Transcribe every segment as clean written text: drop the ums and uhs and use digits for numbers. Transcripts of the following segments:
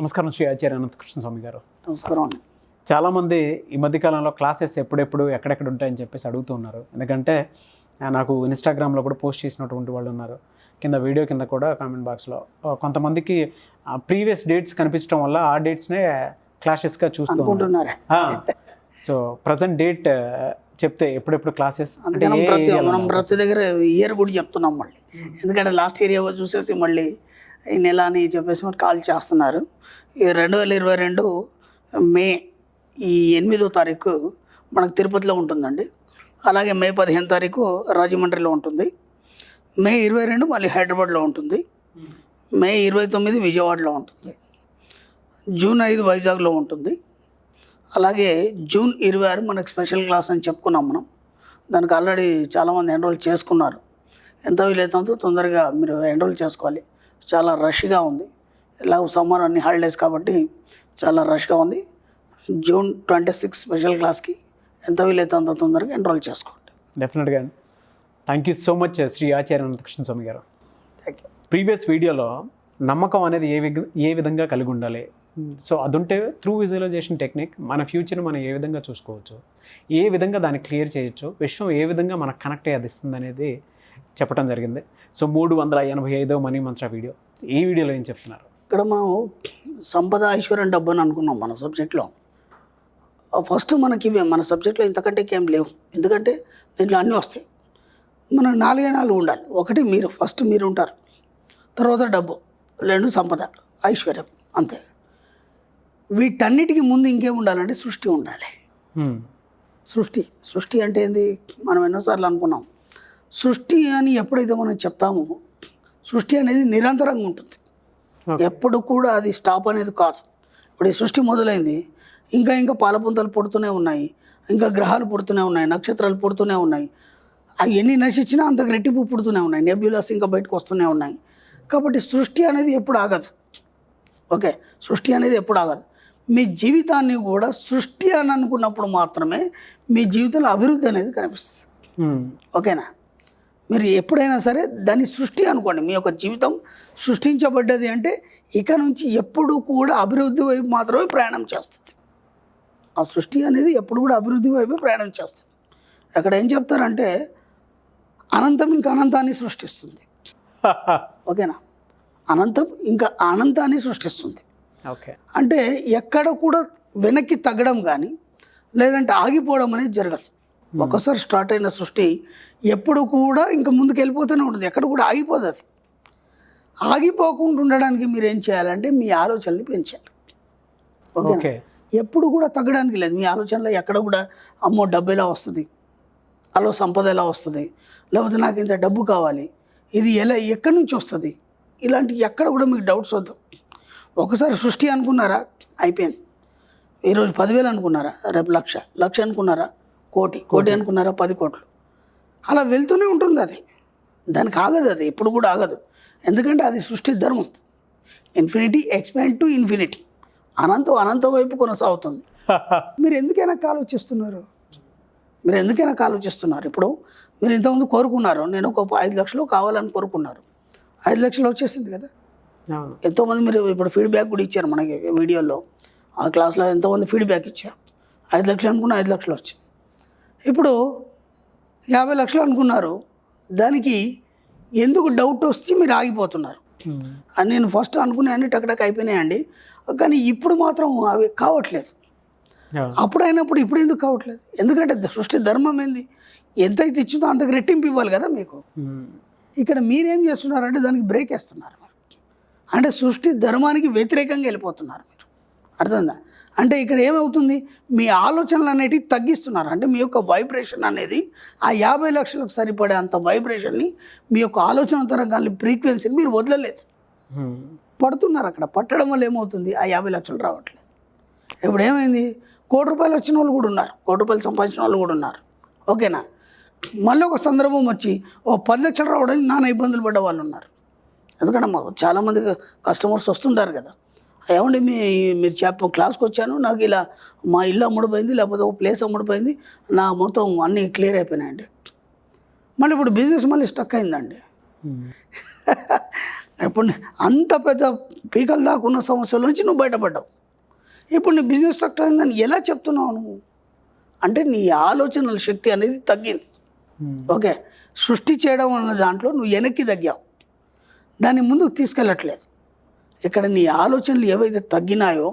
నమస్కారం శ్రీ ఆచార్య అనంత కృష్ణ స్వామి గారు. నమస్కారం అండి. చాలామంది ఈ మధ్యకాలంలో క్లాసెస్ ఎప్పుడెప్పుడు ఎక్కడెక్కడ ఉంటాయని చెప్పేసి అడుగుతూ ఉన్నారు. ఎందుకంటే నాకు ఇన్స్టాగ్రామ్లో కూడా పోస్ట్ చేసినటువంటి వాళ్ళు ఉన్నారు. కింద వీడియో కింద కూడా కామెంట్ బాక్స్లో కొంతమందికి ప్రీవియస్ డేట్స్ కనిపించడం వల్ల ఆ డేట్స్నే క్లాసెస్గా చూస్తున్నారు. సో ప్రజెంట్ డేట్ చెప్తే ఎప్పుడెప్పుడు క్లాసెస్ మనం ప్రతి దగ్గర ఇయర్ కూడా చెప్తున్నాం మళ్ళీ, ఎందుకంటే లాస్ట్ ఇయర్ చూసేసి మళ్ళీ ఈ నెల అని చెప్పేసి మరి కాల్ చేస్తున్నారు. ఈ 2022 మే 8వ తారీఖు మనకు తిరుపతిలో ఉంటుందండి. అలాగే మే 15 తారీఖు రాజమండ్రిలో ఉంటుంది. మే 22 మళ్ళీ హైదరాబాద్లో ఉంటుంది. మే 29 విజయవాడలో ఉంటుంది. జూన్ 5 వైజాగ్లో ఉంటుంది. అలాగే జూన్ 26 మనకు స్పెషల్ క్లాస్ అని చెప్పుకున్నాం మనం. దానికి ఆల్రెడీ చాలామంది ఎన్రోల్ చేసుకున్నారు. ఎంత వీలైతే తొందరగా మీరు ఎన్రోల్ చేసుకోవాలి. చాలా రష్గా ఉంది. ఇలా సమ్మర్ అన్ని హాలిడేస్ కాబట్టి చాలా రష్గా ఉంది. జూన్ 26 స్పెషల్ క్లాస్కి ఎంత వీలైతే అంత తొందరగా ఎన్రోల్ చేసుకోండి. డెఫినెట్గా. Thank you so much Shri Acharya Anantha Krishna Swamy garu. Thank you. Previous వీడియోలో నమ్మకం అనేది ఏ విధంగా కలిగి ఉండాలి, సో అదుంటే త్రూ విజువలైజేషన్ టెక్నిక్ మన ఫ్యూచర్ని మనం ఏ విధంగా చూసుకోవచ్చు, ఏ విధంగా దాన్ని క్లియర్ చేయొచ్చు, విషయం ఏ విధంగా మనకు కనెక్ట్ అయ్యి అందిస్తుంది అనేది చెప్పడం జరిగింది. సో 385వ మనీ మంత్ర వీడియో. ఈ వీడియోలో ఏం చెప్తున్నారు? ఇక్కడ మనం సంపద, ఐశ్వర్యం, డబ్బు అని అనుకున్నాం మన సబ్జెక్ట్లో. ఫస్ట్ మనకి మన సబ్జెక్ట్లో ఇంతకంటే ఏం లేవు, ఎందుకంటే దీంట్లో అన్నీ వస్తాయి. మన 4 ఉండాలి. ఒకటి మీరు, ఫస్ట్ మీరు ఉంటారు, తర్వాత డబ్బు, 2 సంపద, ఐశ్వర్యం, అంతే. వీటన్నిటికీ ముందు ఇంకేం ఉండాలంటే సృష్టి ఉండాలి. సృష్టి అంటే ఏంది? మనం ఎన్నోసార్లు అనుకున్నాం. సృష్టి అని ఎప్పుడైతే మనం చెప్తామో, సృష్టి అనేది నిరంతరంగా ఉంటుంది. ఎప్పుడు కూడా అది స్టాప్ అనేది కాదు. ఇప్పుడు ఈ సృష్టి మొదలైంది, ఇంకా పాలపుంతలు పుడుతూనే ఉన్నాయి, ఇంకా గ్రహాలు పుడుతూనే ఉన్నాయి, నక్షత్రాలు పుడుతూనే ఉన్నాయి. అవి ఎన్ని నశించినా అంతకు రెట్టింపు పుడుతూనే ఉన్నాయి, నెబ్యులాస్ ఇంకా బయటకు వస్తూనే ఉన్నాయి. కాబట్టి సృష్టి అనేది ఎప్పుడు ఆగదు. ఓకే, సృష్టి అనేది ఎప్పుడు ఆగదు. మీ జీవితాన్ని కూడా సృష్టి అని అనుకున్నప్పుడు మాత్రమే మీ జీవితంలో అభివృద్ధి అనేది కనిపిస్తుంది. ఓకేనా? మీరు ఎప్పుడైనా సరే దాన్ని సృష్టి అనుకోండి. మీ యొక్క జీవితం సృష్టించబడ్డది అంటే ఇక నుంచి ఎప్పుడు కూడా అభివృద్ధి వైపు మాత్రమే ప్రయాణం చేస్తుంది. ఆ సృష్టి అనేది ఎప్పుడు కూడా అభివృద్ధి వైపు ప్రయాణం చేస్తుంది. అక్కడ ఏం చెప్తారంటే అనంతం ఇంకా అనంతాన్ని సృష్టిస్తుంది. ఓకేనా? అనంతం ఇంకా అనంతాన్ని సృష్టిస్తుంది. ఓకే, అంటే ఎక్కడ కూడా వెనక్కి తగ్గడం కానీ లేదంటే ఆగిపోవడం అనేది జరగదు. ఒకసారి స్టార్ట్ అయిన సృష్టి ఎప్పుడు కూడా ఇంకా ముందుకు వెళ్ళిపోతూనే ఉంటుంది, ఎక్కడ కూడా ఆగిపోదు. అది ఆగిపోకుండా ఉండడానికి మీరు ఏం చేయాలంటే మీ ఆలోచనలు పెంచాలి. ఓకే, ఎప్పుడు కూడా తగ్గడానికి లేదు. మీ ఆలోచనలో ఎక్కడ కూడా అమ్మో డబ్బు ఎలా వస్తుంది, అలో సంపద ఎలా వస్తుంది, లేకపోతే నాకు ఇంత డబ్బు కావాలి, ఇది ఎక్కడి నుంచి వస్తుంది, ఇలాంటి ఎక్కడ కూడా మీకు డౌట్స్ వద్దు. ఒకసారి సృష్టి అనుకున్నారా, అయిపోయింది. ఈరోజు 10,000 అనుకున్నారా, రేపు 1,00,000 అనుకున్నారా, కోటి అనుకున్నారా, 10 కోట్లు, అలా వెళ్తూనే ఉంటుంది. అది దానికి ఆగదు, అది ఎప్పుడు కూడా ఆగదు. ఎందుకంటే అది సృష్టి ధర్మం. ఇన్ఫినిటీ ఎక్స్పాండ్ టు ఇన్ఫినిటీ, అనంతం వైపు కొనసాగుతుంది. మీరు ఎందుకైనా ఆలోచిస్తున్నారు? ఇప్పుడు మీరు ఇంతకుముందు కోరుకున్నారు, నేను ఒక 5 లక్షలు కావాలని కోరుకున్నారు, 5 లక్షలు వచ్చేసింది కదా. ఎంతోమంది మీరు ఇప్పుడు ఫీడ్బ్యాక్ కూడా ఇచ్చారు మనకి వీడియోలో, ఆ క్లాస్లో ఎంతోమంది ఫీడ్బ్యాక్ ఇచ్చారు. 5 లక్షలు అనుకున్నా 5 లక్షలు వచ్చింది. ఇప్పుడు 50 లక్షలు అనుకున్నారు, దానికి ఎందుకు డౌట్ వస్తే మీరు ఆగిపోతున్నారు. అని నేను ఫస్ట్ అనుకునే అన్ని టక్ అయిపోయినాయండి, కానీ ఇప్పుడు మాత్రం అవి కావట్లేదు. అప్పుడైనప్పుడు ఇప్పుడు ఎందుకు కావట్లేదు? ఎందుకంటే సృష్టి ధర్మం ఏంది, ఎంతైతే ఇచ్చిందో అంతకు రెట్టింపు ఇవ్వాలి కదా మీకు. ఇక్కడ మీరేం చేస్తున్నారంటే దానికి బ్రేక్ వేస్తున్నారు. అంటే సృష్టి ధర్మానికి వ్యతిరేకంగా వెళ్ళిపోతున్నారు మీరు. అర్థమైందా? అంటే ఇక్కడ ఏమవుతుంది, మీ ఆలోచనలు అనేటివి తగ్గిస్తున్నారు. అంటే మీ యొక్క వైబ్రేషన్ అనేది ఆ 50 లక్షలకు సరిపడే అంత వైబ్రేషన్ని, మీ యొక్క ఆలోచన తరంగాన్ని, ఫ్రీక్వెన్సీని మీరు వదలలేదు, పడుతున్నారు. అక్కడ పట్టడం వల్ల ఏమవుతుంది, ఆ 50 లక్షలు రావట్లేదు. ఇప్పుడు ఏమైంది, 1 కోటి రూపాయలు వచ్చిన వాళ్ళు కూడా ఉన్నారు, 1 కోటి రూపాయలు సంపాదించిన వాళ్ళు కూడా ఉన్నారు. ఓకేనా? మళ్ళీ ఒక సందర్భం వచ్చి 10 లక్షలు రావడానికి నానా ఇబ్బందులు పడ్డ వాళ్ళు ఉన్నారు. ఎందుకంటే మాకు చాలామంది కస్టమర్స్ వస్తుంటారు కదా, ఏమండి మీరు క్లాస్కి వచ్చాను, నాకు ఇలా మా ఇల్లు అమ్ముడిపోయింది, లేకపోతే ఒక ప్లేస్ అమ్ముడిపోయింది, నా మొత్తం అన్నీ క్లియర్ అయిపోయినాయండి. మళ్ళీ ఇప్పుడు బిజినెస్ మళ్ళీ స్టక్ అయిందండి. ఇప్పుడు అంత పెద్ద పీకలు దాకా ఉన్న సమస్యల నుంచి నువ్వు బయటపడ్డావు. ఇప్పుడు నీ బిజినెస్ స్ట్రక్చర్ అయిందని ఎలా చెప్తున్నావు నువ్వు? అంటే నీ ఆలోచనల శక్తి అనేది తగ్గింది. ఓకే, సృష్టి చేయడం అన్న దాంట్లో నువ్వు వెనక్కి తగ్గావు, దాన్ని ముందుకు తీసుకెళ్ళట్లేదు. ఇక్కడ నీ ఆలోచనలు ఏవైతే తగ్గినాయో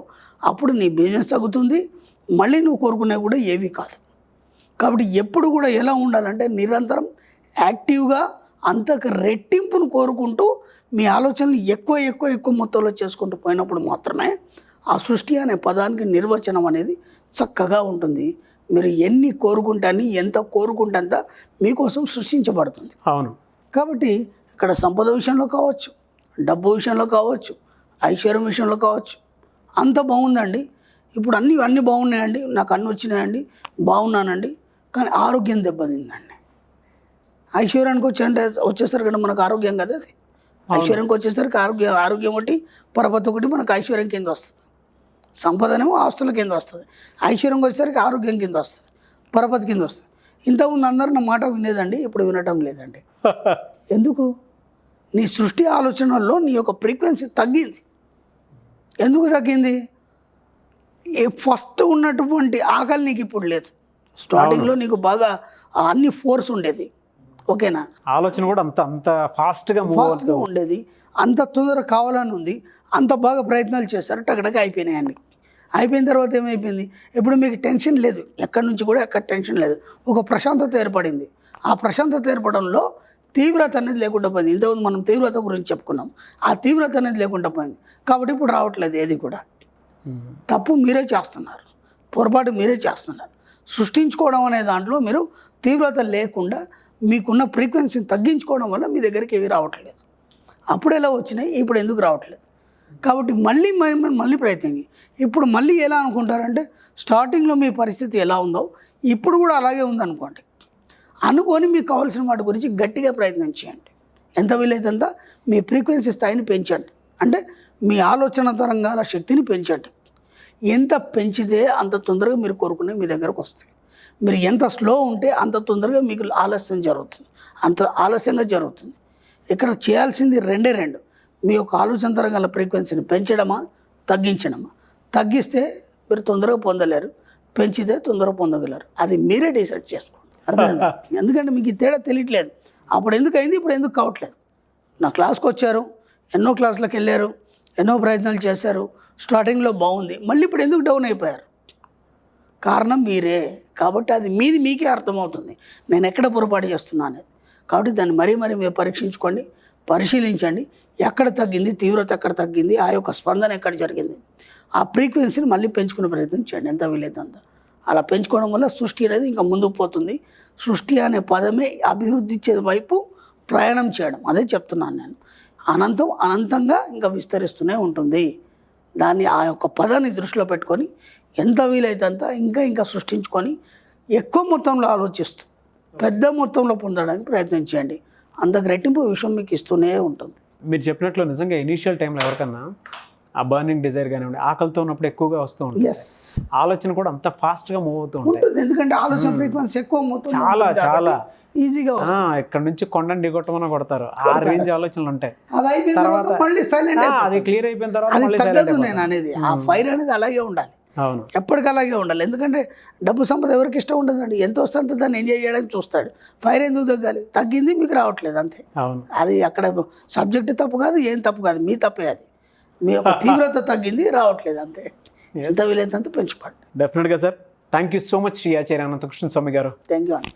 అప్పుడు నీ బిజినెస్ తగ్గుతుంది, మళ్ళీ నువ్వు కోరుకునేవి కూడా ఏవి కాదు. కాబట్టి ఎప్పుడు కూడా ఎలా ఉండాలంటే నిరంతరం యాక్టివ్గా అంతకు రెట్టింపును కోరుకుంటూ మీ ఆలోచనలు ఎక్కువ మొత్తంలో చేసుకుంటూ పోయినప్పుడు మాత్రమే ఆ సృష్టి అనే పదానికి నిర్వచనం అనేది చక్కగా ఉంటుంది. మీరు ఎన్ని కోరుకుంటే అని, ఎంత కోరుకుంటే అంత మీకోసం సృష్టించబడుతుంది. అవును. కాబట్టి ఇక్కడ సంపద విషయంలో కావచ్చు, డబ్బు విషయంలో కావచ్చు, ఐశ్వర్యం విషయంలో కావచ్చు, అంత బాగుందండి. ఇప్పుడు అన్నీ బాగున్నాయండి, నాకు అన్నీ వచ్చినాయండి, బాగున్నానండి, కానీ ఆరోగ్యం దెబ్బతిందండి. ఐశ్వర్యానికి వచ్చేసరికి మనకు ఆరోగ్యం కదా అది. ఐశ్వర్యంకి వచ్చేసరికి ఆరోగ్యం ఒకటి, పరపతి ఒకటి మనకు ఐశ్వర్యం కింద వస్తుంది. సంపదనేమో ఆస్తుల కింద వస్తుంది, ఐశ్వర్యంకి వచ్చేసరికి ఆరోగ్యం కింద వస్తుంది, పరపతి కింద వస్తుంది. ఇంతకుముందు అందరూ నా మాట వినేదండి, ఇప్పుడు వినటం లేదండి. ఎందుకు? నీ సృష్టి ఆలోచనల్లో నీ యొక్క ఫ్రీక్వెన్సీ తగ్గింది. ఎందుకు తగ్గింది? ఫస్ట్ ఉన్నటువంటి ఆకలి నీకు ఇప్పుడు లేదు. స్టార్టింగ్లో నీకు బాగా అన్ని ఫోర్స్ ఉండేది, ఓకేనా? ఆలోచన కూడా అంత ఫాస్ట్గా ఉండేది, అంత తొందరగా కావాలని ఉంది, అంత బాగా ప్రయత్నాలు చేశారు, టగటగా అయిపోయినాయండి. అయిపోయిన తర్వాత ఏమైపోయింది? ఇప్పుడు మీకు టెన్షన్ లేదు, ఎక్కడి నుంచి కూడా ఎక్కడ టెన్షన్ లేదు, ఒక ప్రశాంతత ఏర్పడింది. ఆ ప్రశాంతత ఏర్పడంలో తీవ్రత అనేది లేకుండా పోయింది. ఇంతకుముందు మనం తీవ్రత గురించి చెప్పుకున్నాం, ఆ తీవ్రత అనేది లేకుండా పోయింది. కాబట్టి ఇప్పుడు రావట్లేదు ఏది కూడా. తప్పు మీరే చేస్తున్నారు, పొరపాటు మీరే చేస్తున్నారు. సృష్టించుకోవడం అనే దాంట్లో మీరు తీవ్రత లేకుండా మీకున్న ఫ్రీక్వెన్సీని తగ్గించుకోవడం వల్ల మీ దగ్గరికి ఏవి రావట్లేదు. అప్పుడు ఎలా వచ్చినాయి, ఇప్పుడు ఎందుకు రావట్లేదు? కాబట్టి మళ్ళీ ప్రయత్నించి ఇప్పుడు మళ్ళీ ఎలా అనుకుంటారంటే స్టార్టింగ్లో మీ పరిస్థితి ఎలా ఉందో ఇప్పుడు కూడా అలాగే ఉందనుకోండి. అనుకొని మీకు కావాల్సిన వాటి గురించి గట్టిగా ప్రయత్నం చేయండి. ఎంత వీలైతే మీ ఫ్రీక్వెన్సీ స్థాయిని పెంచండి, అంటే మీ ఆలోచన తరంగాల శక్తిని పెంచండి. ఎంత పెంచితే అంత తొందరగా మీరు కోరుకునే మీ దగ్గరకు వస్తాయి. మీరు ఎంత స్లో ఉంటే అంత తొందరగా మీకు ఆలస్యం జరుగుతుంది, అంత ఆలస్యంగా జరుగుతుంది. ఇక్కడ చేయాల్సింది రెండే రెండు. మీ యొక్క ఆలోచన తరంగాల ఫ్రీక్వెన్సీని పెంచడమా, తగ్గించడమా. తగ్గిస్తే మీరు తొందరగా పొందలేరు, పెంచితే తొందరగా పొందగలరు. అది మీరే డిసైడ్ చేసుకోండి, అర్థమైందా? ఎందుకంటే మీకు ఈ తేడా తెలియట్లేదు. అప్పుడు ఎందుకు అయింది, ఇప్పుడు ఎందుకు కావట్లేదు. నా క్లాస్కి వచ్చారు, ఎన్నో క్లాసులకు వెళ్ళారు, ఎన్నో ప్రయత్నాలు చేశారు, స్టార్టింగ్లో బాగుంది, మళ్ళీ ఇప్పుడు ఎందుకు డౌన్ అయిపోయారు? కారణం మీరే. కాబట్టి అది మీకే అర్థమవుతుంది నేను ఎక్కడ పొరపాటు చేస్తున్నాను. కాబట్టి దాన్ని మరీ మీరు పరీక్షించుకోండి, పరిశీలించండి. ఎక్కడ తగ్గింది, తీవ్రత ఎక్కడ తగ్గింది, ఆ యొక్క స్పందన ఎక్కడ జరిగింది, ఆ ఫ్రీక్వెన్సీని మళ్ళీ పెంచుకునే ప్రయత్నం చేయండి ఎంత వీలైతే అంత. అలా పెంచుకోవడం వల్ల సృష్టి అనేది ఇంకా ముందుకు పోతుంది. సృష్టి అనే పదమే అభివృద్ధి వైపు ప్రయాణం చేయడం, అదే చెప్తున్నాను నేను. అనంతంగా ఇంకా విస్తరిస్తూనే ఉంటుంది. దాన్ని ఆ యొక్క పదాన్ని దృష్టిలో పెట్టుకొని ఎంత వీలైతే అంత ఇంకా సృష్టించుకొని ఎక్కువ మొత్తంలో ఆలోచిస్తూ పెద్ద మొత్తంలో పొందడానికి ప్రయత్నం చేయండి. అంతకు రెట్టింపు విషయం మీకు ఇస్తూనే ఉంటుంది. మీరు చెప్పినట్లు నిజంగా ఇనీషియల్ టైంలో ఎవరికన్నా ఆ బర్నింగ్ డిజైర్ కానివ్వండి, ఆకలితో ఉన్నప్పుడు ఎక్కువగా వస్తూ ఉంటుంది. ఆలోచన కూడా అంత ఫాస్ట్గా మూవ్ అవుతూ ఉంటుంది, ఎందుకంటే ఆలోచన ఫ్రీక్వెన్సీ ఎక్కువ మొత్తం చాలా ఈజీగా ఇక్కడ నుంచి కొండని దిగొట్టమని కొడతారు, ఆ రేంజ్ ఆలోచనలు ఉంటాయి. తర్వాత మళ్ళీ సైలెంట్, అది క్లియర్ అయిపోయిన తర్వాత అది తగ్గదు. నేను అనేది ఆ ఫైర్ అనేది అలాగే ఉండాలి, అవును, ఎప్పటికీ అలాగే ఉండాలి. ఎందుకంటే డబ్బు సంపద ఎవరికి ఇష్టం ఉండదండి, ఎంత వస్తే అంత దాన్ని ఎంజాయ్ చేయడానికి చూస్తాడు. ఫైర్ ఎందుకు తగ్గాలి? తగ్గింది, మీకు రావట్లేదు అంతే. అది అక్కడ సబ్జెక్ట్ తప్పు కాదు, ఏం తప్పు కాదు, మీ తప్పే. అది మీ యొక్క తీవ్రత తగ్గింది, రావట్లేదు అంతే. ఎంత వీలైతే అంత పెంచుకోండి. డెఫినెట్గా sir. Thank you so much Shri Acharya Anantha Krishna Swamy garu. Thank you అండి.